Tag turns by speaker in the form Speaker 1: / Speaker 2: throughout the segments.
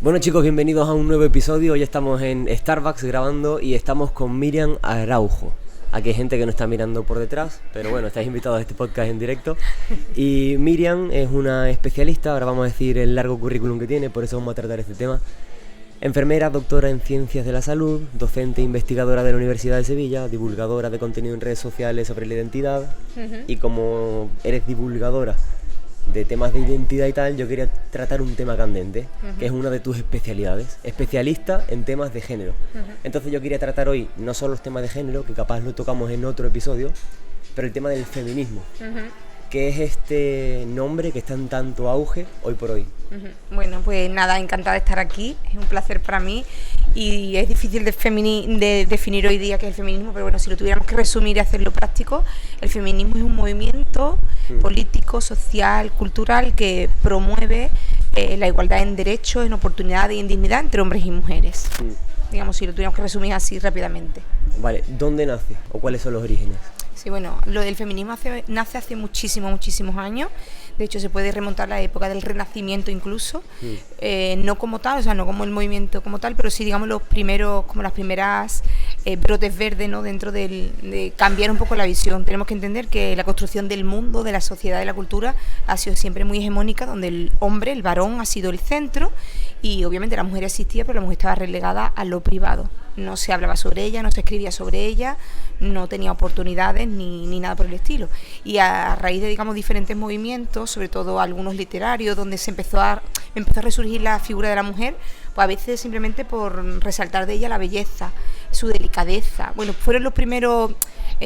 Speaker 1: Bueno chicos, bienvenidos a un nuevo episodio. Hoy estamos en Starbucks grabando y estamos con Miriam Araujo. Aquí hay gente que no está mirando por detrás, pero bueno, estáis invitados a este podcast en directo. Y Miriam es una especialista, ahora vamos a decir el largo currículum que tiene, por eso vamos a tratar este tema. Enfermera, doctora en Ciencias de la Salud, docente e investigadora de la Universidad de Sevilla, divulgadora de contenido en redes sociales sobre la identidad. Y como eres divulgadora de temas de identidad y tal, yo quería tratar un tema candente, que es una de tus especialidades, especialista en temas de género. Entonces yo quería tratar hoy no solo los temas de género, que capaz lo tocamos en otro episodio, pero el tema del feminismo, que es este nombre que está en tanto auge hoy por hoy.
Speaker 2: Bueno, pues nada, encantada de estar aquí, es un placer para mí y es difícil de definir hoy día qué es el feminismo, pero bueno, si lo tuviéramos que resumir y hacerlo práctico, el feminismo es un movimiento político, social, cultural que promueve la igualdad en derechos, en oportunidades y en dignidad entre hombres y mujeres. Digamos, si lo tuviéramos que resumir así rápidamente.
Speaker 1: Vale, ¿dónde nace o cuáles son los orígenes?
Speaker 2: Sí, bueno, lo del feminismo nace hace muchísimos años. De hecho, se puede remontar a la época del Renacimiento incluso. No como tal, o sea, no como el movimiento como tal, pero sí, digamos, los primeros, como las primeras brotes verdes, ¿no? Dentro de cambiar un poco la visión. Tenemos que entender que la construcción del mundo, de la sociedad, de la cultura, ha sido siempre muy hegemónica, donde el hombre, el varón, ha sido el centro y obviamente la mujer existía, pero la mujer estaba relegada a lo privado. No se hablaba sobre ella, no se escribía sobre ella, no tenía oportunidades ni nada por el estilo. Y a raíz de, digamos, diferentes movimientos, sobre todo algunos literarios, donde se empezó a resurgir la figura de la mujer, pues a veces simplemente por resaltar de ella la belleza, su delicadeza. Bueno, fueron los primeros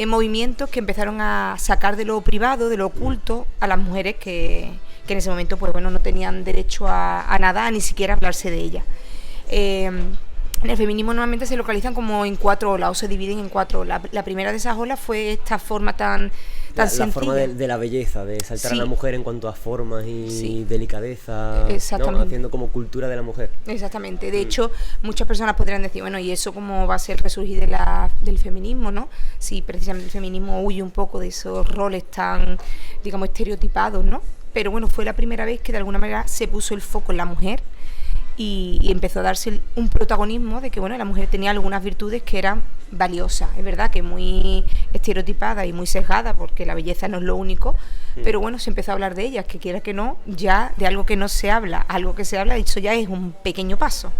Speaker 2: movimientos que empezaron a sacar de lo privado, de lo oculto, a las mujeres que en ese momento, pues bueno, no tenían derecho a nada, ni siquiera a hablarse de ella. En el feminismo normalmente se localizan como en 4 olas, o se dividen en 4 olas. La primera de esas olas fue esta forma tan sencilla.
Speaker 1: La forma de la belleza, de saltar a la mujer en cuanto a formas y delicadeza,
Speaker 2: exactamente,
Speaker 1: ¿no? Haciendo como cultura de la mujer.
Speaker 2: Exactamente. De hecho, muchas personas podrían decir, bueno, ¿y eso cómo va a ser resurgir del feminismo, no? Si precisamente el feminismo huye un poco de esos roles tan, digamos, estereotipados, ¿no? Pero bueno, fue la primera vez que de alguna manera se puso el foco en la mujer y empezó a darse un protagonismo de que, bueno, la mujer tenía algunas virtudes que eran valiosas. Es verdad que muy estereotipada y muy sesgada, porque la belleza no es lo único, pero bueno, se empezó a hablar de ellas, que quiera que no, ya de algo que no se habla, algo que se habla, eso ya es un pequeño paso,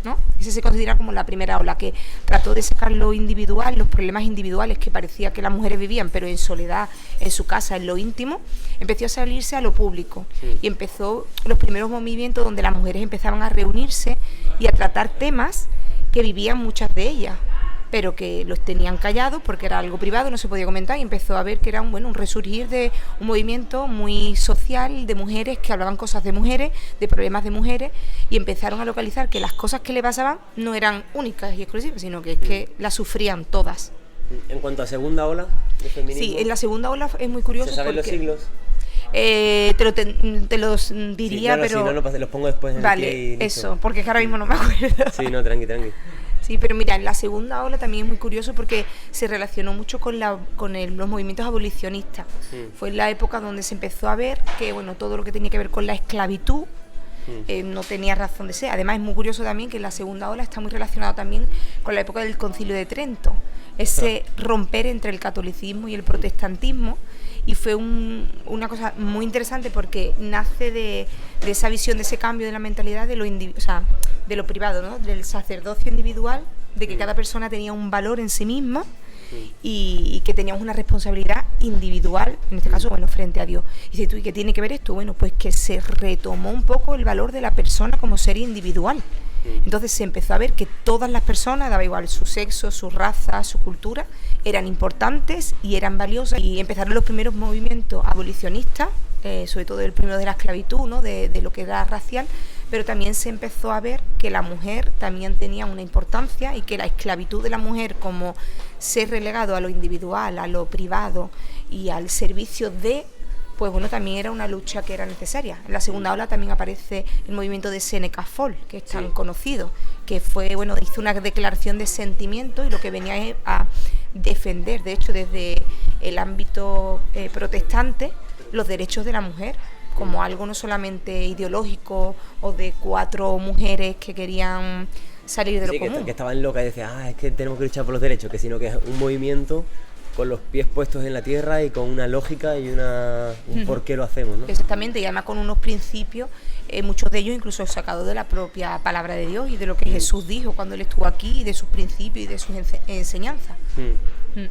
Speaker 2: ¿no? Ese se considera como la primera ola, que trató de sacar lo individual, los problemas individuales que parecía que las mujeres vivían, pero en soledad, en su casa, en lo íntimo, empezó a salirse a lo público. Y empezó los primeros movimientos donde las mujeres empezaban a reunirse y a tratar temas que vivían muchas de ellas, pero que los tenían callados porque era algo privado, no se podía comentar, y empezó a ver que era un resurgir de un movimiento muy social de mujeres que hablaban cosas de mujeres, de problemas de mujeres, y empezaron a localizar que las cosas que le pasaban no eran únicas y exclusivas, sino que es que las sufrían todas.
Speaker 1: En cuanto a segunda ola de feminismo...
Speaker 2: Sí, en la segunda ola es muy curioso.
Speaker 1: ¿Se saben los siglos?
Speaker 2: Te los diría,
Speaker 1: sí,
Speaker 2: pero...
Speaker 1: Si no, los pongo después en
Speaker 2: vale, eso, porque es que ahora mismo no me acuerdo.
Speaker 1: Sí, no, tranqui.
Speaker 2: Sí, pero mira, en la segunda ola también es muy curioso porque se relacionó mucho con los movimientos abolicionistas. Fue en la época donde se empezó a ver que, bueno, todo lo que tenía que ver con la esclavitud no tenía razón de ser. Además, es muy curioso también que en la segunda ola está muy relacionado también con la época del Concilio de Trento, ese romper entre el catolicismo y el protestantismo. Y fue una cosa muy interesante porque nace de esa visión, de ese cambio de la mentalidad de lo privado, ¿no? Del sacerdocio individual, de que cada persona tenía un valor en sí misma y que teníamos una responsabilidad individual, en este caso, bueno, frente a Dios. Y dices tú, ¿y qué tiene que ver esto? Bueno, pues que se retomó un poco el valor de la persona como ser individual. Entonces se empezó a ver que todas las personas, daba igual su sexo, su raza, su cultura, eran importantes y eran valiosas. Y empezaron los primeros movimientos abolicionistas, sobre todo el primero de la esclavitud, ¿no? de lo que era racial, pero también se empezó a ver que la mujer también tenía una importancia y que la esclavitud de la mujer como ser relegado a lo individual, a lo privado y al servicio de... pues bueno, también era una lucha que era necesaria. En la segunda ola también aparece el movimiento de Seneca Fall, que es tan conocido, que fue, bueno, hizo una declaración de sentimiento y lo que venía es a defender, de hecho, desde el ámbito protestante, los derechos de la mujer. como algo no solamente ideológico o de 4 mujeres que querían salir de lo común.
Speaker 1: Que estaban locas y decían, es que tenemos que luchar por los derechos, que sino que es un movimiento con los pies puestos en la tierra y con una lógica y un por qué lo hacemos, ¿no?
Speaker 2: Exactamente, y además con unos principios, muchos de ellos incluso sacados de la propia palabra de Dios y de lo que Jesús dijo cuando él estuvo aquí, y de sus principios y de sus enseñanzas.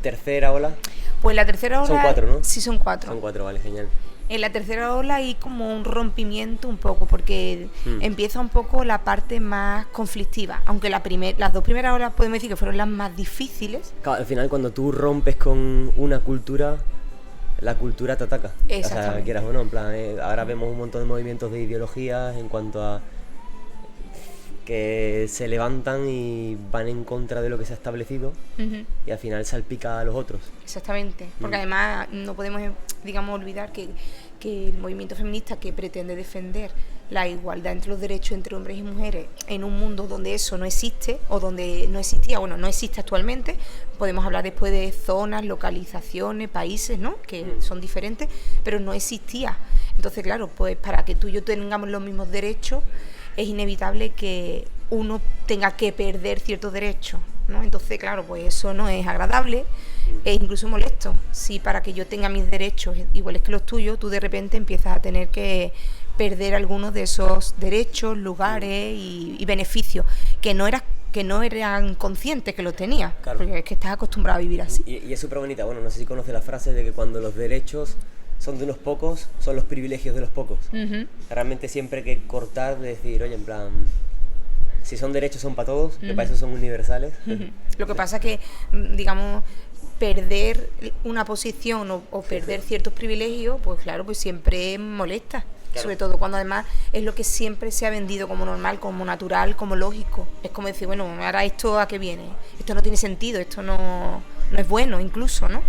Speaker 1: ¿Tercera ola?
Speaker 2: Pues la tercera ola...
Speaker 1: Son 4, ¿no?
Speaker 2: Sí, son 4.
Speaker 1: Son 4, vale, genial.
Speaker 2: En la tercera ola hay como un rompimiento un poco, porque empieza un poco la parte más conflictiva, aunque las 2 primeras olas podemos decir que fueron las más difíciles.
Speaker 1: Claro, al final cuando tú rompes con una cultura, la cultura te ataca. O sea, quieras o no, en plan, ahora vemos un montón de movimientos de ideologías en cuanto a que se levantan y van en contra de lo que se ha establecido y al final salpica a los otros.
Speaker 2: Exactamente, porque además no podemos, digamos, olvidar que el movimiento feminista, que pretende defender la igualdad entre los derechos entre hombres y mujeres en un mundo donde eso no existe, o donde no existía, bueno, no existe actualmente, podemos hablar después de zonas, localizaciones, países, ¿no?, que son diferentes, pero no existía. Entonces, claro, pues para que tú y yo tengamos los mismos derechos, es inevitable que uno tenga que perder ciertos derechos, ¿no? Entonces, claro, pues eso no es agradable, es incluso molesto. Si para que yo tenga mis derechos iguales que los tuyos, tú de repente empiezas a tener que perder algunos de esos derechos, lugares y beneficios que no eran conscientes que los tenías, claro, porque es que estás acostumbrado a vivir así.
Speaker 1: Y es súper bonita. Bueno, no sé si conoces la frase de que cuando los derechos son de unos pocos, son los privilegios de los pocos. Realmente siempre hay que cortar, de decir, oye, en plan, si son derechos son para todos, que para eso son universales.
Speaker 2: Lo que pasa es que, digamos, perder una posición o perder ciertos privilegios, pues claro, pues siempre molesta. Claro. Sobre todo cuando además es lo que siempre se ha vendido como normal, como natural, como lógico. Es como decir, bueno, ahora esto ¿a qué viene? Esto no tiene sentido, esto no es bueno incluso, ¿no?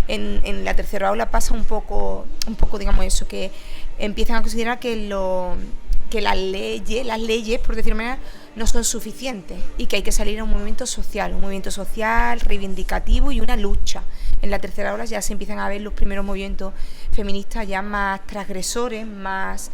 Speaker 2: En la tercera ola pasa un poco, digamos eso, que empiezan a considerar que las leyes, por decirlo de manera, no son suficientes y que hay que salir a un movimiento social reivindicativo y una lucha. En la tercera ola ya se empiezan a ver los primeros movimientos feministas ya más transgresores, más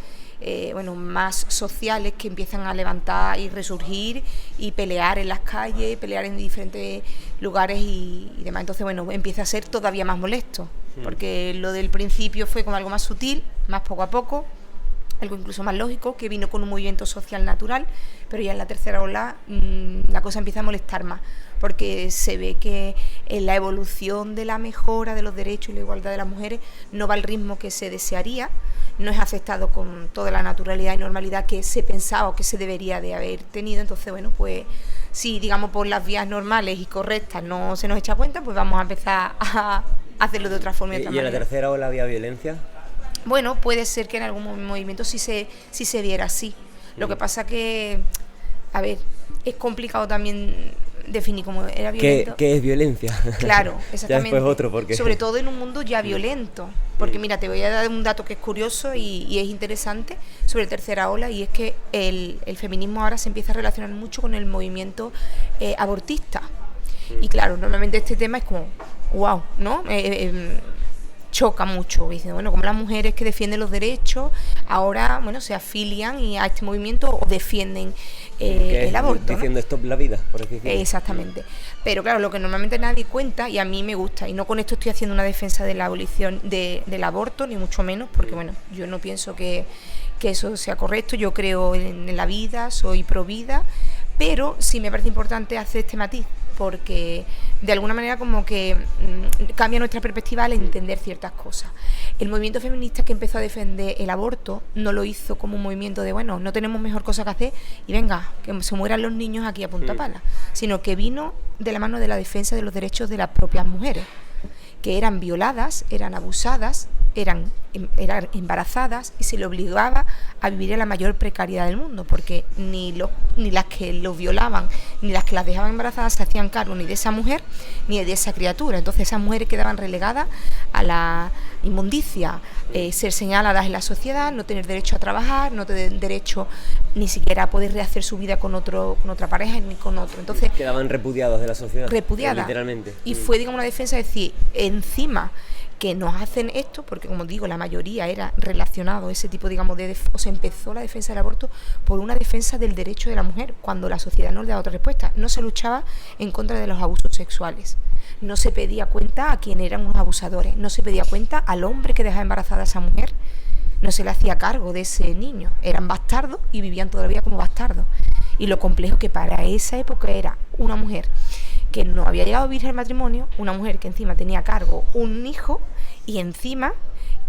Speaker 2: sociales, que empiezan a levantar y resurgir y pelear en las calles, pelear en diferentes lugares y demás. Entonces, bueno, empieza a ser todavía más molesto, porque lo del principio fue como algo más sutil, más poco a poco, algo incluso más lógico, que vino con un movimiento social natural, pero ya en la tercera ola la cosa empieza a molestar más, porque se ve que en la evolución de la mejora de los derechos y la igualdad de las mujeres no va al ritmo que se desearía, no es aceptado con toda la naturalidad y normalidad que se pensaba o que se debería de haber tenido. Entonces, bueno, pues si, digamos, por las vías normales y correctas no se nos echa cuenta, pues vamos a empezar a hacerlo de otra forma.
Speaker 1: ¿Y en la tercera ola había violencia?
Speaker 2: Bueno, puede ser que en algún movimiento sí se viera así. Lo que pasa que, a ver, es complicado también definir cómo era violento.
Speaker 1: ¿Qué es violencia?
Speaker 2: Claro, exactamente.
Speaker 1: Ya después otro, porque...
Speaker 2: Sobre todo en un mundo ya violento. Porque mira, te voy a dar un dato que es curioso y es interesante sobre la tercera ola, y es que el feminismo ahora se empieza a relacionar mucho con el movimiento abortista. Y claro, normalmente este tema es como, wow, ¿no? Choca mucho. Dicen, bueno, como las mujeres que defienden los derechos ahora, bueno, se afilian a este movimiento o defienden el aborto,
Speaker 1: diciendo, ¿no? Stop la vida, por así decirlo.
Speaker 2: Exactamente. Pero claro, lo que normalmente nadie cuenta, y a mí me gusta, y no con esto estoy haciendo una defensa de la abolición del aborto, ni mucho menos, porque bueno, yo no pienso que eso sea correcto, yo creo en la vida, soy pro vida, pero sí me parece importante hacer este matiz, porque de alguna manera como que cambia nuestra perspectiva al entender ciertas cosas. El movimiento feminista que empezó a defender el aborto no lo hizo como un movimiento de, bueno, no tenemos mejor cosa que hacer y venga, que se mueran los niños aquí a punta pala, sino que vino de la mano de la defensa de los derechos de las propias mujeres, que eran violadas, eran abusadas, eran embarazadas, y se le obligaba a vivir en la mayor precariedad del mundo, porque ni las que los violaban ni las que las dejaban embarazadas se hacían cargo ni de esa mujer ni de esa criatura. Entonces esas mujeres quedaban relegadas a la inmundicia, ser señaladas en la sociedad, no tener derecho a trabajar, no tener derecho ni siquiera a poder rehacer su vida con otra pareja ni con otro. Entonces
Speaker 1: quedaban repudiados de la sociedad.
Speaker 2: Repudiadas.
Speaker 1: Literalmente.
Speaker 2: Y fue, digamos, una defensa, es decir, encima que nos hacen esto, porque como digo, la mayoría era relacionado ese tipo, digamos, o sea, empezó la defensa del aborto por una defensa del derecho de la mujer, cuando la sociedad no le da otra respuesta. No se luchaba en contra de los abusos sexuales, no se pedía cuenta a quien eran unos abusadores, no se pedía cuenta al hombre que dejaba embarazada a esa mujer, no se le hacía cargo de ese niño, eran bastardos y vivían todavía como bastardos. Y lo complejo que para esa época era una mujer que no había llegado virgen al matrimonio, una mujer que encima tenía a cargo un hijo y encima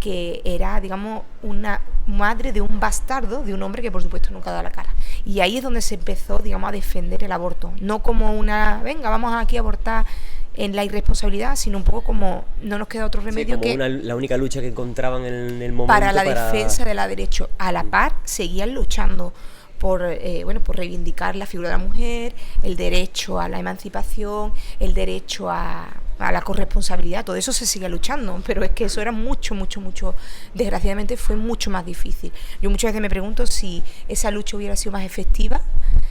Speaker 2: que era, digamos, una madre de un bastardo, de un hombre que por supuesto nunca daba la cara. Y ahí es donde se empezó, digamos, a defender el aborto, no como una, venga, vamos aquí a abortar en la irresponsabilidad, sino un poco como no nos queda otro remedio,
Speaker 1: sí, como
Speaker 2: que
Speaker 1: la única lucha que encontraban en el momento
Speaker 2: para la defensa de la derecho. A la par seguían luchando por reivindicar la figura de la mujer, el derecho a la emancipación, el derecho a la corresponsabilidad. Todo eso se sigue luchando, pero es que eso era mucho, desgraciadamente fue mucho más difícil. Yo muchas veces me pregunto si esa lucha hubiera sido más efectiva,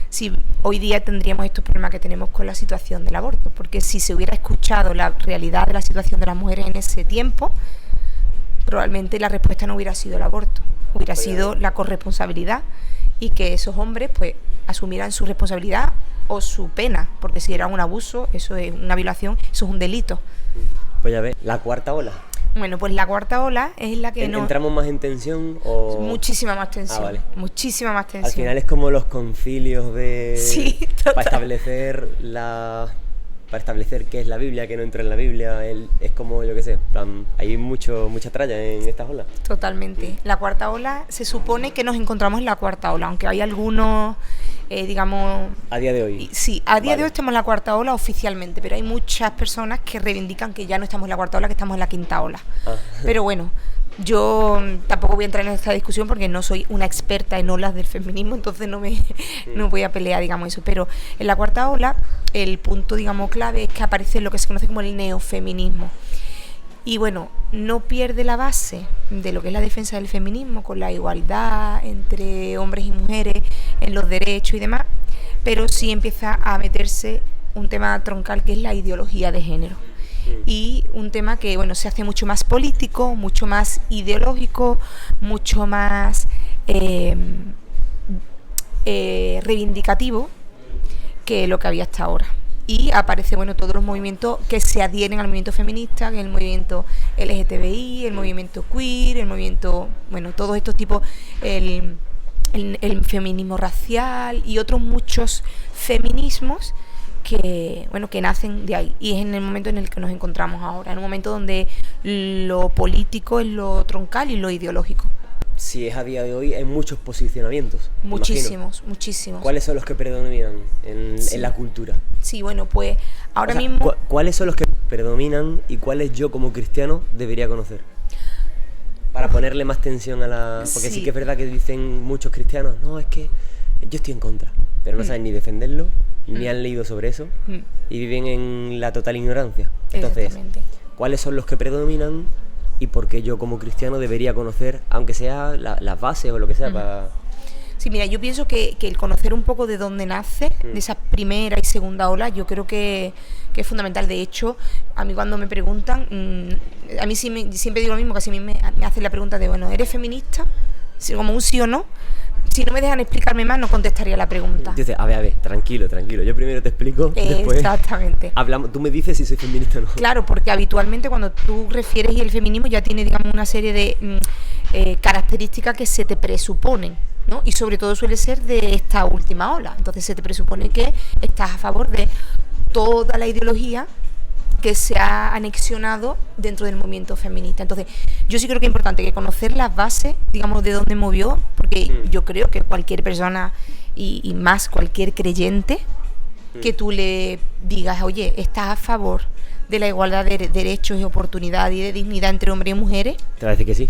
Speaker 2: si hoy día tendríamos estos problemas que tenemos con la situación del aborto, porque si se hubiera escuchado la realidad de la situación de las mujeres en ese tiempo, probablemente la respuesta no hubiera sido el aborto, hubiera sido la corresponsabilidad, y que esos hombres pues asumieran su responsabilidad o su pena, porque si era un abuso, eso es una violación, eso es un delito.
Speaker 1: Pues ya ves, la cuarta ola.
Speaker 2: Bueno, pues la cuarta ola es la que no...
Speaker 1: ¿Entramos más en tensión o...?
Speaker 2: Muchísima más tensión,
Speaker 1: vale.
Speaker 2: Muchísima más tensión.
Speaker 1: Al final es como los concilios de...
Speaker 2: Sí, total.
Speaker 1: Para establecer qué es la Biblia, qué no entra en la Biblia, es como, yo qué sé, hay mucha tralla en estas olas.
Speaker 2: Totalmente. La cuarta ola, se supone que nos encontramos en la cuarta ola, aunque hay algunos, digamos...
Speaker 1: A día de hoy.
Speaker 2: Sí, a día de hoy estamos en la cuarta ola oficialmente, pero hay muchas personas que reivindican que ya no estamos en la cuarta ola, que estamos en la quinta ola. Pero bueno, yo tampoco voy a entrar en esta discusión porque no soy una experta en olas del feminismo, entonces no voy a pelear, digamos, eso. Pero en la cuarta ola, el punto, digamos, clave es que aparece lo que se conoce como el neofeminismo. Y bueno, no pierde la base de lo que es la defensa del feminismo, con la igualdad entre hombres y mujeres en los derechos y demás, pero sí empieza a meterse un tema troncal que es la ideología de género. Y un tema que, bueno, se hace mucho más político, mucho más ideológico, mucho más reivindicativo que lo que había hasta ahora. Y aparece, bueno, todos los movimientos que se adhieren al movimiento feminista, que es el movimiento LGTBI, el movimiento queer, el movimiento, bueno, todos estos tipos, el feminismo racial y otros muchos feminismos que, bueno, que nacen de ahí. Y es en el momento en el que nos encontramos ahora, en un momento donde lo político es lo troncal y lo ideológico.
Speaker 1: Si es a día de hoy, hay muchos posicionamientos.
Speaker 2: Muchísimos.
Speaker 1: ¿Cuáles son los que predominan en la cultura?
Speaker 2: Sí, bueno, pues ahora mismo...
Speaker 1: ¿Cuáles son los que predominan y cuáles yo como cristiano debería conocer? Para ponerle más tensión a la... Porque sí que es verdad que dicen muchos cristianos, no, es que yo estoy en contra, pero no saben ni defenderlo, ni han leído sobre eso, y viven en la total ignorancia. Entonces, ¿cuáles son los que predominan y por qué yo como cristiano debería conocer, aunque sea las bases o lo que sea, para...
Speaker 2: Sí, mira, yo pienso que el conocer un poco de dónde nace, de esa primera y segunda ola, yo creo que es fundamental. De hecho, a mí cuando me preguntan, a mí siempre digo lo mismo, que si a mí me hacen la pregunta de, bueno, ¿eres feminista? Como un sí o no. Si no me dejan explicarme más, no contestaría la pregunta.
Speaker 1: Dices, a ver, tranquilo. Yo primero te explico, después
Speaker 2: exactamente.
Speaker 1: Hablamos, tú me dices si soy feminista o no.
Speaker 2: Claro, porque habitualmente cuando tú refieres y el feminismo ya tiene, digamos, una serie de características que se te presuponen, ¿no? Y sobre todo suele ser de esta última ola. Entonces se te presupone que estás a favor de toda la ideología que se ha anexionado dentro del movimiento feminista. Entonces, yo sí creo que es importante que conocer las bases, digamos, de dónde movió, porque yo creo que cualquier persona, y más cualquier creyente, que tú le digas, oye, ¿estás a favor de la igualdad de derechos y oportunidades y de dignidad entre hombres y mujeres?
Speaker 1: Te va a decir que sí.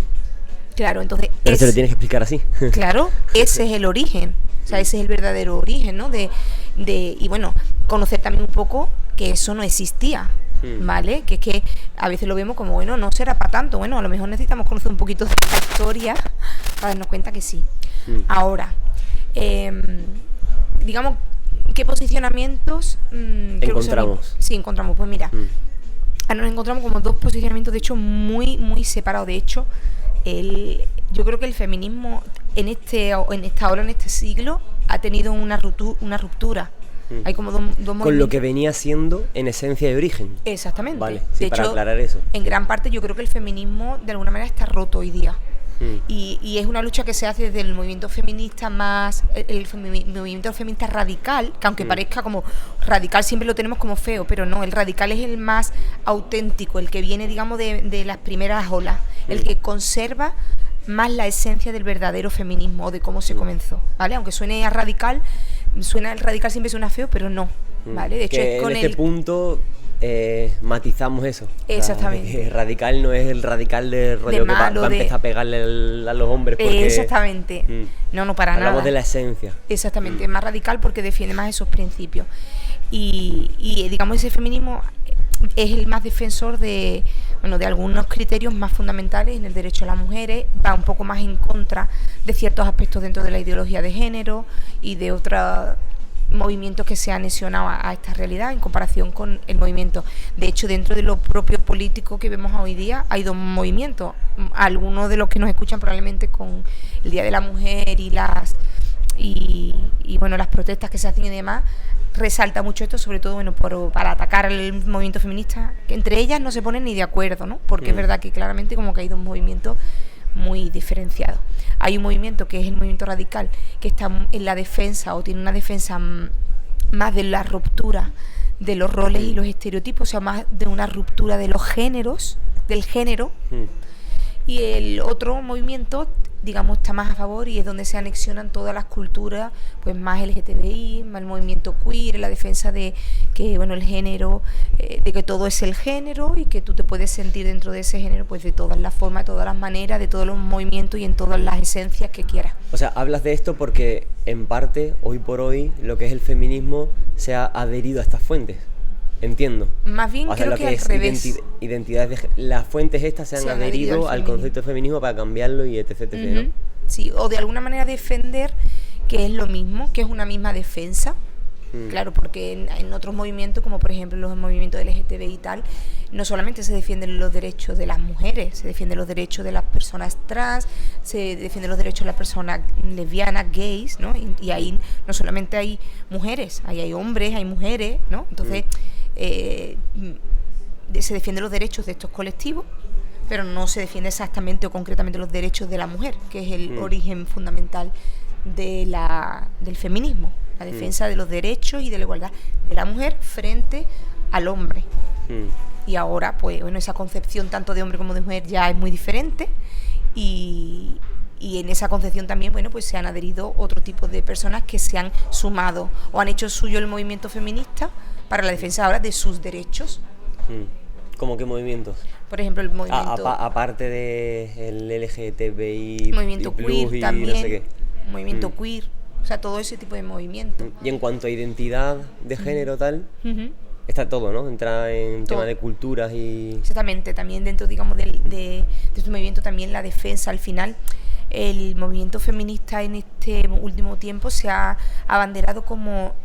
Speaker 2: Claro, entonces...
Speaker 1: Pero se lo tienes que explicar así.
Speaker 2: Claro, ese es el origen, o sea, ese es el verdadero origen, ¿no? Y bueno, conocer también un poco que eso no existía, ¿vale? Que es que a veces lo vemos como, bueno, no será para tanto. Bueno, a lo mejor necesitamos conocer un poquito de la historia para darnos cuenta que sí. Ahora, digamos, ¿qué posicionamientos
Speaker 1: encontramos?
Speaker 2: Sí, encontramos. Pues mira, Ahora nos encontramos como dos posicionamientos, de hecho, muy, muy separados. De hecho, yo creo que el feminismo en esta hora, en este siglo, ha tenido una ruptura. Hay como dos movimientos.
Speaker 1: Con lo que venía siendo en esencia de origen.
Speaker 2: Exactamente.
Speaker 1: Vale, sí,
Speaker 2: de
Speaker 1: para
Speaker 2: hecho,
Speaker 1: aclarar eso.
Speaker 2: En gran parte yo creo que el feminismo de alguna manera está roto hoy día. Y es una lucha que se hace desde el movimiento feminista más, el movimiento feminista radical, que aunque parezca como radical siempre lo tenemos como feo, pero no, el radical es el más auténtico, el que viene, digamos, de las primeras olas, el que conserva más la esencia del verdadero feminismo o de cómo se comenzó, ¿vale? Aunque suene a radical, el radical siempre suena feo, pero no, ¿vale? De hecho,
Speaker 1: que
Speaker 2: es con
Speaker 1: en este punto matizamos eso.
Speaker 2: Exactamente.
Speaker 1: O sea, que radical no es el radical de rollo que va a empezar a pegarle a los hombres. Porque,
Speaker 2: exactamente. No, para nada.
Speaker 1: Hablamos de la esencia.
Speaker 2: Exactamente, es más radical porque defiende más esos principios. Y digamos, ese feminismo es el más defensor de algunos criterios más fundamentales en el derecho a las mujeres, va un poco más en contra de ciertos aspectos dentro de la ideología de género y de otros movimientos que se han anexionado a esta realidad en comparación con el movimiento. De hecho, dentro de lo propio político que vemos hoy día hay dos movimientos. Algunos de los que nos escuchan probablemente con el Día de la Mujer y las protestas que se hacen y demás, resalta mucho esto, sobre todo para atacar al movimiento feminista, que entre ellas no se ponen ni de acuerdo, ¿no? Porque es verdad que claramente como que hay dos movimientos muy diferenciados. Hay un movimiento que es el movimiento radical, que está en la defensa o tiene una defensa más de la ruptura de los roles y los estereotipos, o sea, más de una ruptura de los géneros, del género. Y el otro movimiento, digamos, está más a favor y es donde se anexionan todas las culturas, pues más LGTBI, más el movimiento queer, la defensa de que, el género, de que todo es el género y que tú te puedes sentir dentro de ese género, pues de todas las formas, de todas las maneras, de todos los movimientos y en todas las esencias que quieras.
Speaker 1: O sea, hablas de esto porque, en parte, hoy por hoy, lo que es el feminismo se ha adherido a estas fuentes. Entiendo.
Speaker 2: Más bien, creo que al revés.
Speaker 1: Identidades las fuentes estas se han adherido al concepto de feminismo para cambiarlo y etc. ¿no?
Speaker 2: Sí, o de alguna manera defender que es lo mismo, que es una misma defensa. Claro, porque en otros movimientos, como por ejemplo los movimientos LGTBI y tal, no solamente se defienden los derechos de las mujeres, se defienden los derechos de las personas trans, se defienden los derechos de las personas lesbianas, gays, ¿no? Y ahí no solamente hay mujeres, ahí hay hombres, hay mujeres, ¿no? Entonces se defienden los derechos de estos colectivos, pero no se defiende exactamente o concretamente los derechos de la mujer, que es el origen fundamental del feminismo, la defensa de los derechos y de la igualdad de la mujer frente al hombre. Y ahora, pues esa concepción tanto de hombre como de mujer ya es muy diferente y en esa concepción también, pues se han adherido otro tipo de personas que se han sumado o han hecho suyo el movimiento feminista para la defensa ahora de sus derechos.
Speaker 1: ¿Cómo qué movimientos?
Speaker 2: Por ejemplo, el movimiento...
Speaker 1: aparte del LGTBI...
Speaker 2: Movimiento queer
Speaker 1: y
Speaker 2: también,
Speaker 1: no sé qué.
Speaker 2: Movimiento queer, o sea, todo ese tipo de movimiento.
Speaker 1: Y en cuanto a identidad de género tal, está todo, ¿no? Entra en tema de culturas y... Exactamente,
Speaker 2: también dentro, digamos, de este movimiento también la defensa al final... El movimiento feminista en este último tiempo se ha abanderado como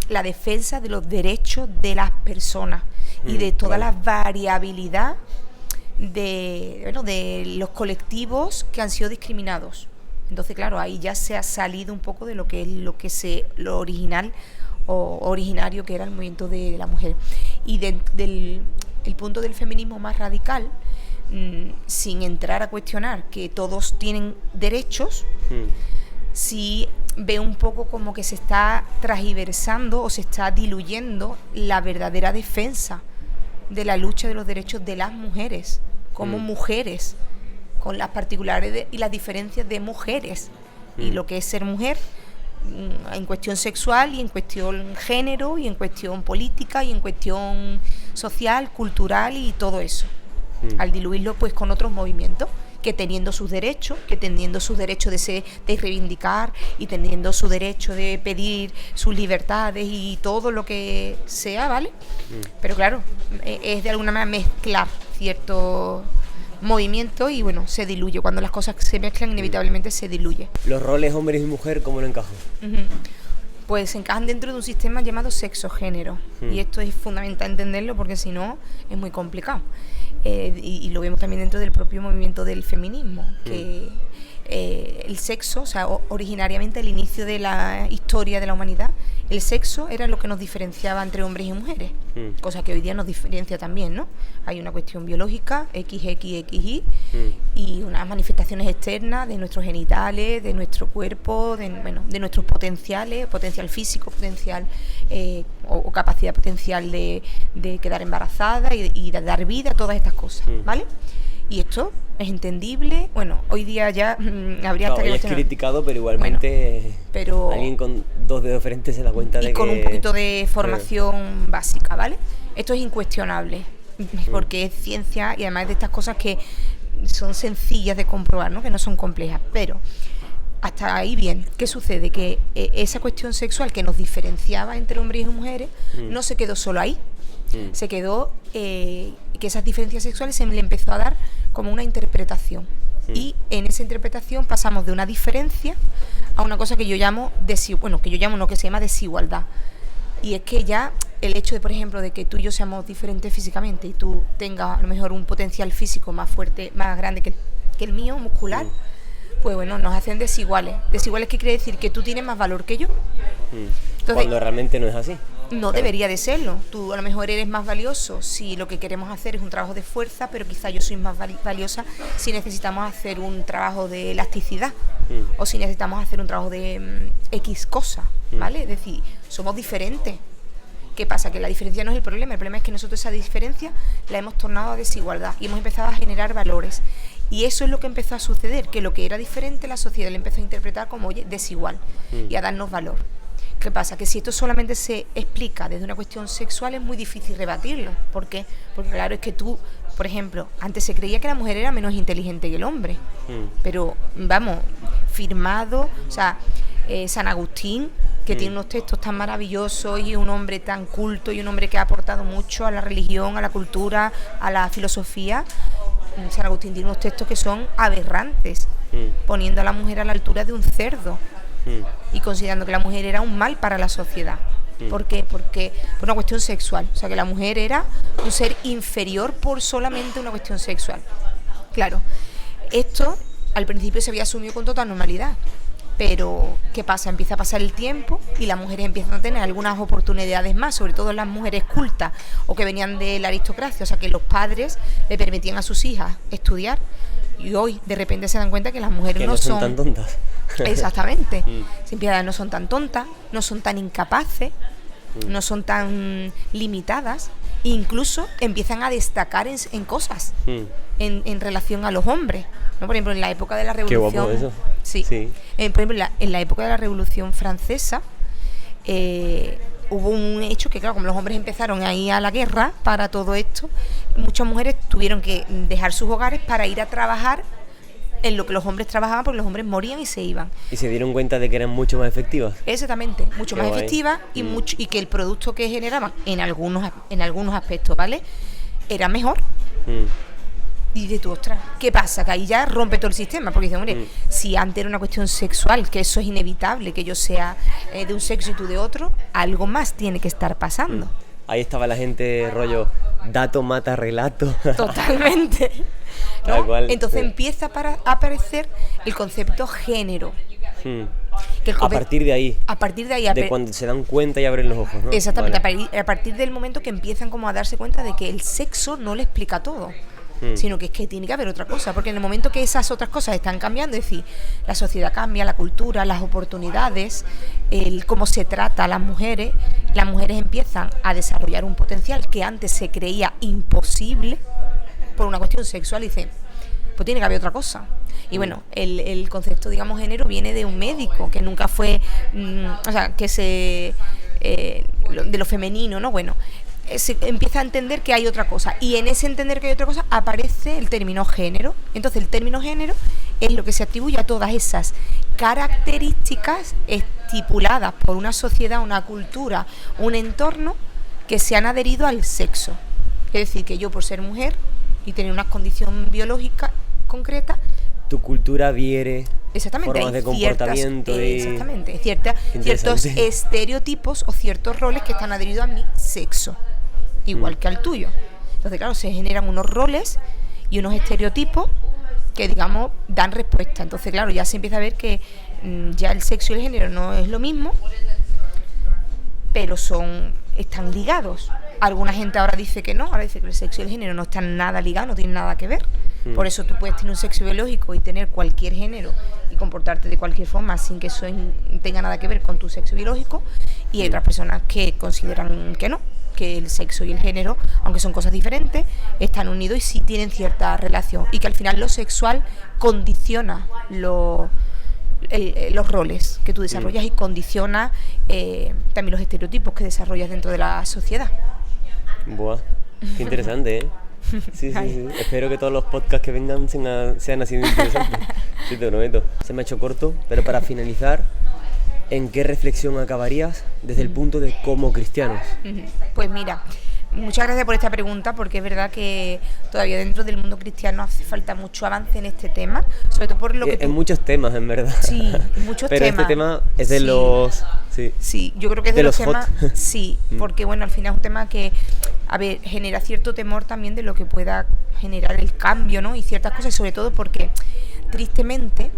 Speaker 2: la defensa de los derechos de las personas y de toda la variabilidad de los colectivos que han sido discriminados. Entonces, claro, ahí ya se ha salido un poco de lo que es lo original o originario que era el movimiento de la mujer. Y el punto del feminismo más radical, sin entrar a cuestionar que todos tienen derechos, sí ve un poco como que se está transgiversando o se está diluyendo la verdadera defensa de la lucha de los derechos de las mujeres como mujeres, con las particulares y las diferencias de mujeres y lo que es ser mujer en cuestión sexual y en cuestión género y en cuestión política y en cuestión social, cultural y todo eso. Al diluirlo pues con otros movimientos que teniendo sus derechos, de reivindicar y teniendo su derecho de pedir sus libertades y todo lo que sea, ¿vale? Pero claro, es de alguna manera mezclar ciertos movimientos y se diluye. Cuando las cosas se mezclan inevitablemente se diluye.
Speaker 1: ¿Los roles hombres y mujer cómo lo encajan?
Speaker 2: Pues se encajan dentro de un sistema llamado sexo-género. Y esto es fundamental entenderlo porque si no es muy complicado. Y lo vemos también dentro del propio movimiento del feminismo, que el sexo, o sea, originariamente al inicio de la historia de la humanidad, el sexo era lo que nos diferenciaba entre hombres y mujeres, cosa que hoy día nos diferencia también, ¿no? Hay una cuestión biológica, XXXY, y unas manifestaciones externas de nuestros genitales, de nuestro cuerpo, de nuestros potenciales, potencial físico, potencial o capacidad potencial de quedar embarazada y de dar vida, todas estas cosas, ¿vale? Y esto es entendible. Bueno, hoy día ya habría hasta
Speaker 1: que es criticado, pero igualmente pero alguien con 2 dedos frentes se da cuenta de que... Y
Speaker 2: con un poquito de formación básica, ¿vale? Esto es incuestionable, porque es ciencia y además de estas cosas que son sencillas de comprobar, ¿no? Que no son complejas, pero hasta ahí bien. ¿Qué sucede? Que esa cuestión sexual que nos diferenciaba entre hombres y mujeres no se quedó solo ahí. Se quedó que esas diferencias sexuales se le empezó a dar como una interpretación y en esa interpretación pasamos de una diferencia a una cosa que yo llamo que se llama desigualdad, y es que ya el hecho de, por ejemplo, de que tú y yo seamos diferentes físicamente y tú tengas a lo mejor un potencial físico más fuerte, más grande que el mío, muscular, pues bueno, nos hacen desiguales. ¿Desiguales qué quiere decir? Que tú tienes más valor que yo.
Speaker 1: Entonces, cuando realmente no es así.
Speaker 2: No debería de serlo. Tú a lo mejor eres más valioso si lo que queremos hacer es un trabajo de fuerza, pero quizá yo soy más valiosa si necesitamos hacer un trabajo de elasticidad o si necesitamos hacer un trabajo de X cosa, ¿vale? Es decir, somos diferentes. ¿Qué pasa? Que la diferencia no es el problema es que nosotros esa diferencia la hemos tornado a desigualdad y hemos empezado a generar valores. Y eso es lo que empezó a suceder, que lo que era diferente la sociedad lo empezó a interpretar como, oye, desigual y a darnos valor. ¿Qué pasa? Que si esto solamente se explica desde una cuestión sexual es muy difícil rebatirlo. ¿Por qué? Porque claro, es que tú, por ejemplo, antes se creía que la mujer era menos inteligente que el hombre. Pero, vamos, firmado, o sea, San Agustín, que tiene unos textos tan maravillosos y un hombre tan culto y un hombre que ha aportado mucho a la religión, a la cultura, a la filosofía. San Agustín tiene unos textos que son aberrantes, poniendo a la mujer a la altura de un cerdo. Y considerando que la mujer era un mal para la sociedad. ¿Por qué? Porque por una cuestión sexual. O sea, que la mujer era un ser inferior por solamente una cuestión sexual. Claro, esto al principio se había asumido con total normalidad. Pero, ¿qué pasa? Empieza a pasar el tiempo y las mujeres empiezan a tener algunas oportunidades más, sobre todo las mujeres cultas o que venían de la aristocracia. O sea, que los padres le permitían a sus hijas estudiar. Y hoy, de repente, se dan cuenta que las mujeres
Speaker 1: que no son tan tontas.
Speaker 2: Exactamente. Se empieza a no son tan tontas, no son tan incapaces, no son tan limitadas, e incluso empiezan a destacar en cosas en relación a los hombres, ¿no? Por ejemplo, en la época de la Revolución...
Speaker 1: Qué guapo eso.
Speaker 2: Sí. Por ejemplo, en la época de la Revolución Francesa hubo un hecho que, claro, como los hombres empezaron a ir a la guerra para todo esto, muchas mujeres tuvieron que dejar sus hogares para ir a trabajar en lo que los hombres trabajaban, porque los hombres morían y se iban.
Speaker 1: ¿Y se dieron cuenta de que eran mucho más efectivas?
Speaker 2: Exactamente, mucho más efectivas y que el producto que generaban en algunos aspectos, ¿vale?, era mejor. Y dices tú, ostras, ¿qué pasa? Que ahí ya rompe todo el sistema, porque dices, hombre, si antes era una cuestión sexual, que eso es inevitable, que yo sea de un sexo y tú de otro, algo más tiene que estar pasando.
Speaker 1: Ahí estaba la gente, rollo, dato mata relato.
Speaker 2: Totalmente. ¿No? Cual, entonces empieza a aparecer el concepto género.
Speaker 1: A partir de ahí.
Speaker 2: A partir de ahí.
Speaker 1: De cuando se dan cuenta y abren los ojos, ¿no?
Speaker 2: Exactamente, vale. A partir del momento que empiezan como a darse cuenta de que el sexo no le explica todo. Sino que es que tiene que haber otra cosa, porque en el momento que esas otras cosas están cambiando, es decir, la sociedad cambia, la cultura, las oportunidades, cómo se trata a las mujeres empiezan a desarrollar un potencial que antes se creía imposible por una cuestión sexual, y dicen, pues tiene que haber otra cosa. Y bueno, el concepto, digamos, género viene de un médico que nunca fue, de lo femenino, ¿no? Bueno, se empieza a entender que hay otra cosa, y en ese entender que hay otra cosa aparece el término género. Entonces el término género es lo que se atribuye a todas esas características estipuladas por una sociedad, una cultura, un entorno que se han adherido al sexo. Es decir, que yo, por ser mujer y tener una condición biológica concreta,
Speaker 1: tu cultura adhiere
Speaker 2: Exactamente,
Speaker 1: formas de comportamiento.
Speaker 2: Exactamente, ciertos estereotipos o ciertos roles que están adheridos a mi sexo, igual que al tuyo. Entonces, claro, se generan unos roles y unos estereotipos que, digamos, dan respuesta. Entonces, claro, ya se empieza a ver que ya el sexo y el género no es lo mismo, pero están ligados. Alguna gente ahora dice que no, ahora dice que el sexo y el género no están nada ligados, no tienen nada que ver. Por eso tú puedes tener un sexo biológico y tener cualquier género y comportarte de cualquier forma sin que eso tenga nada que ver con tu sexo biológico, y hay otras personas que consideran que no, que el sexo y el género, aunque son cosas diferentes, están unidos y sí tienen cierta relación, y que al final lo sexual condiciona los roles que tú desarrollas y condiciona también los estereotipos que desarrollas dentro de la sociedad.
Speaker 1: Buah, qué interesante, ¿eh? Sí. Espero que todos los podcasts que vengan sean así de interesantes. Sí, te prometo. Se me ha hecho corto, pero para finalizar, ¿en qué reflexión acabarías desde el punto de como cristianos?
Speaker 2: Pues mira, muchas gracias por esta pregunta, porque es verdad que todavía dentro del mundo cristiano hace falta mucho avance en este tema, sobre todo por lo que
Speaker 1: en muchos temas, en verdad.
Speaker 2: Sí, en muchos
Speaker 1: pero
Speaker 2: temas.
Speaker 1: Pero este tema es de los...
Speaker 2: Sí, yo creo que es de los temas... Sí, porque bueno, al final es un tema que, a ver, genera cierto temor también de lo que pueda generar el cambio, ¿no? Y ciertas cosas, y sobre todo porque, tristemente,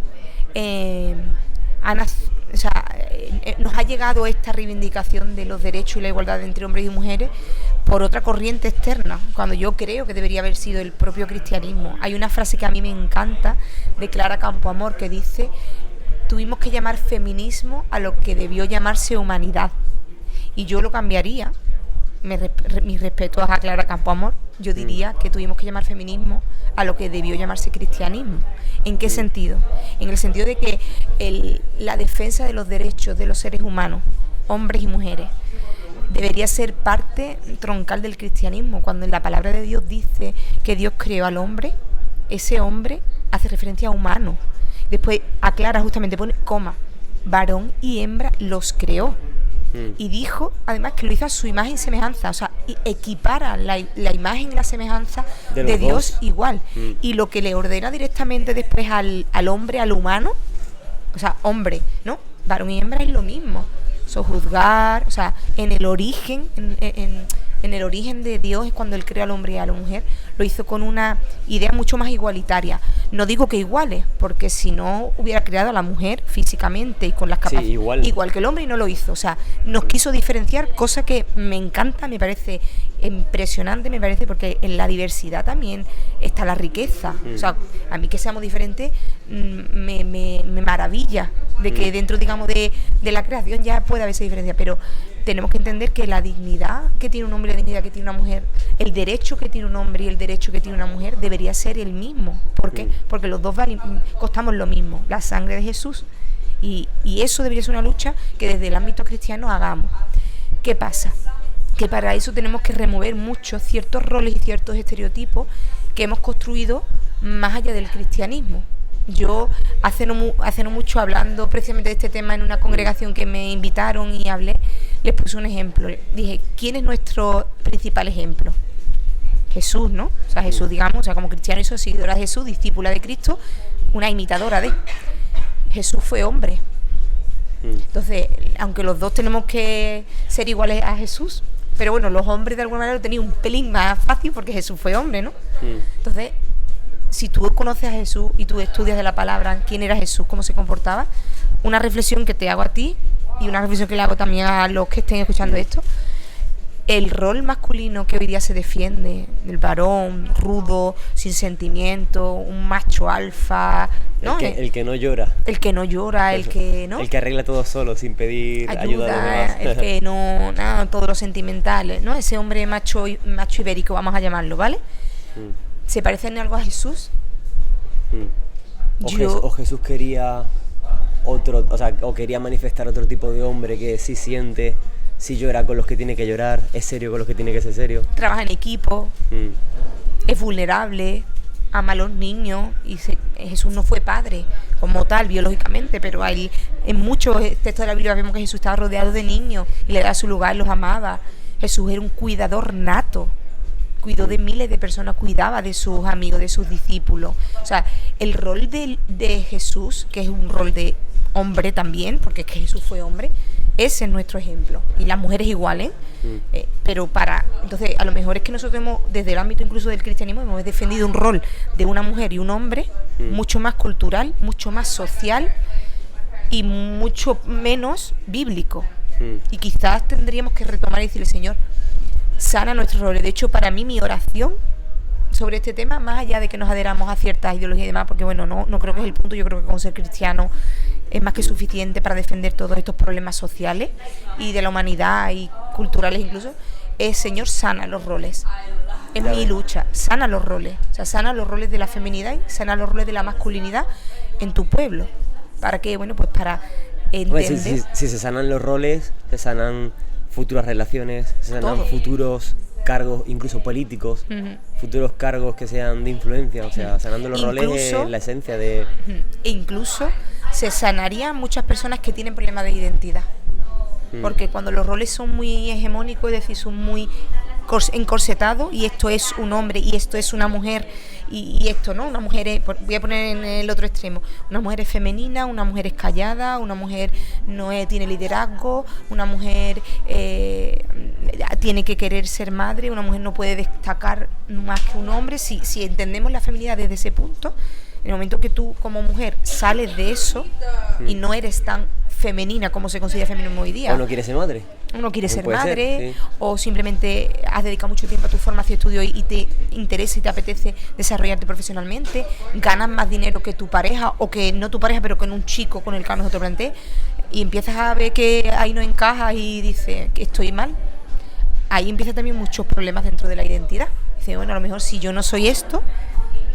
Speaker 2: nos ha llegado esta reivindicación de los derechos y la igualdad entre hombres y mujeres por otra corriente externa, cuando yo creo que debería haber sido el propio cristianismo. Hay una frase que a mí me encanta de Clara Campoamor que dice: tuvimos que llamar feminismo a lo que debió llamarse humanidad. Y yo lo cambiaría, mis respetos a Clara Campoamor, yo diría que tuvimos que llamar feminismo a lo que debió llamarse cristianismo. ¿En qué sentido? En el sentido de que la defensa de los derechos de los seres humanos, hombres y mujeres, debería ser parte troncal del cristianismo. Cuando en la palabra de Dios dice que Dios creó al hombre, ese hombre hace referencia a humano. Después aclara, justamente pone coma, varón y hembra los creó. Y dijo, además, que lo hizo a su imagen y semejanza, o sea, equipara la imagen y la semejanza de Dios igual. Y lo que le ordena directamente después al hombre, al humano, o sea, hombre, ¿no? Varón y hembra es lo mismo. Sojuzgar, o sea, en el origen, en el origen de Dios es cuando Él creó al hombre y a la mujer, lo hizo con una idea mucho más igualitaria. No digo que iguales, porque si no hubiera creado a la mujer físicamente y con las capacidades igual que el hombre, y no lo hizo. O sea, nos quiso diferenciar, cosa que me encanta, me parece impresionante, me parece, porque en la diversidad también está la riqueza. O sea, a mí que seamos diferentes me maravilla de que dentro, digamos, de la creación ya puede haber esa diferencia, pero tenemos que entender que la dignidad que tiene un hombre y la dignidad que tiene una mujer, el derecho que tiene un hombre y el derecho que tiene una mujer debería ser el mismo. ¿Por qué? Porque los dos costamos lo mismo, la sangre de Jesús. Y eso debería ser una lucha que desde el ámbito cristiano hagamos. ¿Qué pasa? Que para eso tenemos que remover muchos ciertos roles y ciertos estereotipos que hemos construido más allá del cristianismo. Yo hace no mucho, hablando precisamente de este tema en una congregación que me invitaron y hablé, les puse un ejemplo. Dije, ¿quién es nuestro principal ejemplo? Jesús, ¿no? O sea, Jesús, digamos, o sea, como cristiano y soy seguidora de Jesús, discípula de Cristo, una imitadora de... Jesús fue hombre. Entonces, aunque los dos tenemos que ser iguales a Jesús, pero bueno, los hombres de alguna manera lo tenían un pelín más fácil porque Jesús fue hombre, ¿no? Entonces, si tú conoces a Jesús y tú estudias de la palabra quién era Jesús, cómo se comportaba, una reflexión que te hago a ti y una reflexión que le hago también a los que estén escuchando esto: el rol masculino que hoy día se defiende, el varón rudo, sin sentimiento, un macho alfa, ¿no?
Speaker 1: El que no llora.
Speaker 2: El que no llora, el que, ¿no?
Speaker 1: El que arregla todo solo, sin pedir ayuda a los demás.
Speaker 2: El que no, todo lo sentimental, ¿no? Ese hombre macho ibérico, vamos a llamarlo, ¿vale? ¿Se parece en algo a Jesús?
Speaker 1: O Jesús quería otro, o sea, o quería manifestar otro tipo de hombre que sí siente, sí llora con los que tiene que llorar, es serio con los que tiene que ser serio.
Speaker 2: Trabaja en equipo, es vulnerable, ama a los niños, y Jesús no fue padre como tal biológicamente, pero en muchos textos de la Biblia vemos que Jesús estaba rodeado de niños y le daba su lugar, los amaba. Jesús era un cuidador nato. cuidó de miles de personas, cuidaba de sus amigos, de sus discípulos. O sea, el rol de Jesús, que es un rol de hombre también, porque es que Jesús fue hombre, ese es nuestro ejemplo. Y las mujeres iguales, pero entonces a lo mejor es que nosotros desde el ámbito incluso del cristianismo, hemos defendido un rol de una mujer y un hombre mucho más cultural, mucho más social y mucho menos bíblico. Y quizás tendríamos que retomar y decirle, Señor, sana nuestros roles. De hecho, para mí mi oración sobre este tema, más allá de que nos adheramos a ciertas ideologías y demás, porque bueno, no creo que es el punto, yo creo que con ser cristiano es más que suficiente para defender todos estos problemas sociales y de la humanidad y culturales incluso, es, Señor, sana los roles. Es mi lucha, sana los roles. O sea, sana los roles de la feminidad y sana los roles de la masculinidad en tu pueblo. ¿Para qué? Bueno, pues para entender...
Speaker 1: Si se sanan los roles, se sanan futuras relaciones, se sanan
Speaker 2: todo.
Speaker 1: Futuros cargos, incluso políticos, futuros cargos que sean de influencia, o sea, sanando los roles es la esencia de...
Speaker 2: E incluso se sanarían muchas personas que tienen problemas de identidad, porque cuando los roles son muy hegemónicos, es decir, son muy encorsetados, y esto es un hombre y esto es una mujer, y esto, ¿no? Una mujer es, voy a poner en el otro extremo, una mujer es femenina, una mujer es callada, una mujer no tiene liderazgo, una mujer tiene que querer ser madre, una mujer no puede destacar más que un hombre. Si entendemos la feminidad desde ese punto, en el momento que tú como mujer sales de eso y no eres tan femenina como se considera femenino hoy día.
Speaker 1: O no quieres ser madre.
Speaker 2: Uno quiere ser
Speaker 1: puede
Speaker 2: madre,
Speaker 1: sí.
Speaker 2: O simplemente has dedicado mucho tiempo a tu formación de estudio y te interesa y te apetece desarrollarte profesionalmente, ganas más dinero que tu pareja, o que no tu pareja, pero con un chico con el que a lo mejor te planteé, y empiezas a ver que ahí no encajas y dices que estoy mal. Ahí empiezan también muchos problemas dentro de la identidad. Dice, bueno, a lo mejor si yo no soy esto,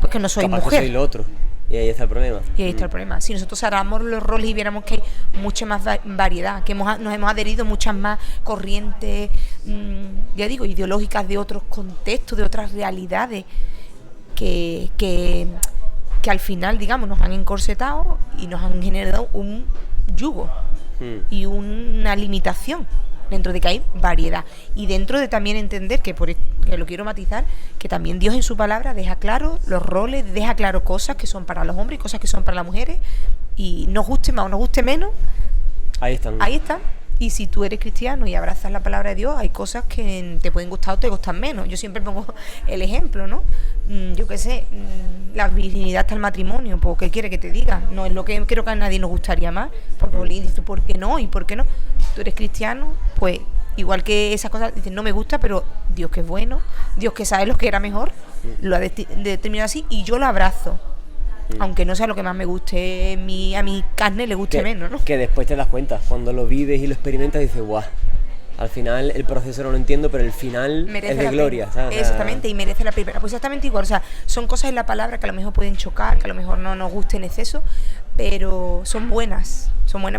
Speaker 2: pues que no soy
Speaker 1: capaz
Speaker 2: mujer.
Speaker 1: Que soy lo otro. Y ahí está el problema.
Speaker 2: Y ahí está el problema. Si nosotros hagamos los roles y viéramos que hay mucha más variedad, que nos hemos adherido muchas más corrientes, ya digo, ideológicas de otros contextos, de otras realidades, que al final, digamos, nos han encorsetado y nos han generado un yugo y una limitación, dentro de que hay variedad, y dentro de también entender que lo quiero matizar, que también Dios en su palabra deja claro los roles, deja claro cosas que son para los hombres y cosas que son para las mujeres, y nos guste más o nos guste menos, ahí están. Y si tú eres cristiano y abrazas la palabra de Dios, hay cosas que te pueden gustar o te gustan menos. Yo siempre pongo el ejemplo, ¿no? Yo qué sé, la virginidad hasta el matrimonio, pues ¿qué quiere que te diga? No es lo que creo que a nadie nos gustaría más, porque dices, ¿por qué no? ¿Y por qué no? Tú eres cristiano, pues igual que esas cosas, dices, no me gusta, pero Dios que es bueno, Dios que sabe lo que era mejor, lo ha determinado así, y yo lo abrazo. Aunque no sea lo que más me guste, a mi carne le guste menos, ¿no?
Speaker 1: Que después te das cuenta, cuando lo vives y lo experimentas, dices, guau, al final el proceso no lo entiendo, pero el final merece es de gloria, ¿sabes?
Speaker 2: Exactamente, y merece la pena. Pues exactamente igual, o sea, son cosas en la palabra que a lo mejor pueden chocar, que a lo mejor no nos guste en exceso, pero son buenas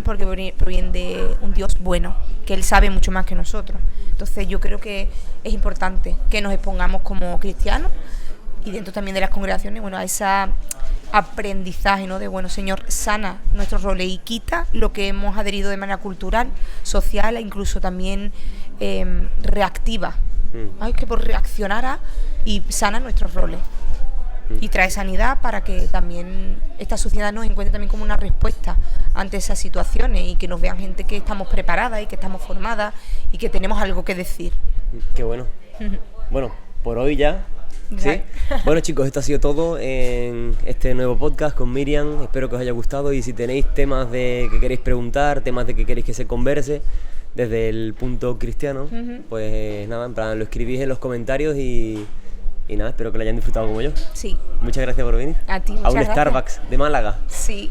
Speaker 2: porque provienen de un Dios bueno, que Él sabe mucho más que nosotros. Entonces yo creo que es importante que nos expongamos como cristianos, y dentro también de las congregaciones, bueno, a esa aprendizaje, ¿no? De, bueno, Señor, sana nuestros roles y quita lo que hemos adherido de manera cultural, social e incluso también reactiva. Ay, que por reaccionar y sana nuestros roles. Y trae sanidad para que también esta sociedad nos encuentre también como una respuesta ante esas situaciones, y que nos vean gente que estamos preparadas y que estamos formadas y que tenemos algo que decir.
Speaker 1: Qué bueno. Bueno, por hoy ya. ¿Sí? Bueno, chicos, esto ha sido todo en este nuevo podcast con Miriam. Espero que os haya gustado, y si tenéis temas de que queréis preguntar, temas de que queréis que se converse desde el punto cristiano, pues nada, en plan, lo escribís en los comentarios y nada, espero que lo hayan disfrutado como yo.
Speaker 2: Sí.
Speaker 1: Muchas gracias por venir.
Speaker 2: A ti, muchas gracias.
Speaker 1: A un Starbucks de Málaga.
Speaker 2: Sí.